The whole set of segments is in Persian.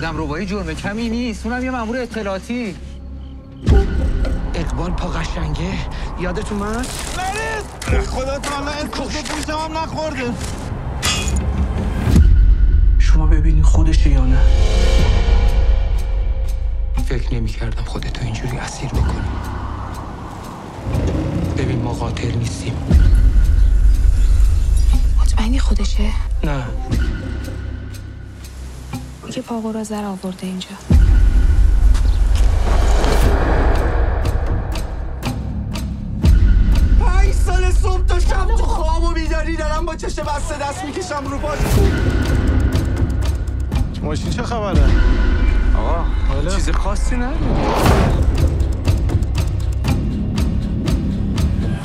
آدم ربایی جرم کمی نیست، اونم یه مأمور اطلاعاتی. اقبال پا قشنگه یادتون من؟ مریض خدا تعالی اسمش گوشم هم نخورده. شما ببینین خودشه یا نه؟ فکر نمی‌کردم خودتو اینجوری اسیر بکنی. ببین ما قاتل نیستیم. مطمئنی خودشه؟ نه. که پاقورا زر آورده اینجا. 5 سال صبح تا شب تو خواب و بیداری دارم با چشم بسته دست میکشم رو پاش. ماشین چه خبره؟ آقا چیز خاصی نه.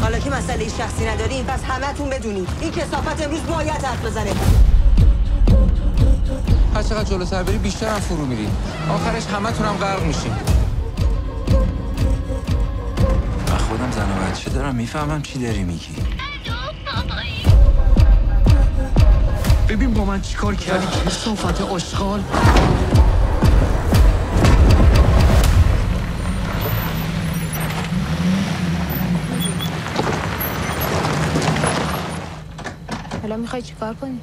حالا که مسئله شخصی نداریم پس همتون بدونید این کثافت امروز باید حرف بزنه. هر چقدر جلوتر بری بیشتر هم فرو میری. آخرش همتون هم غرق میشین. من خودم زن و بچه دارم، میفهمم چی داری میگی. ببین با من چیکار کردی کثافت آشغال. حالا میخوای چیکار کنی؟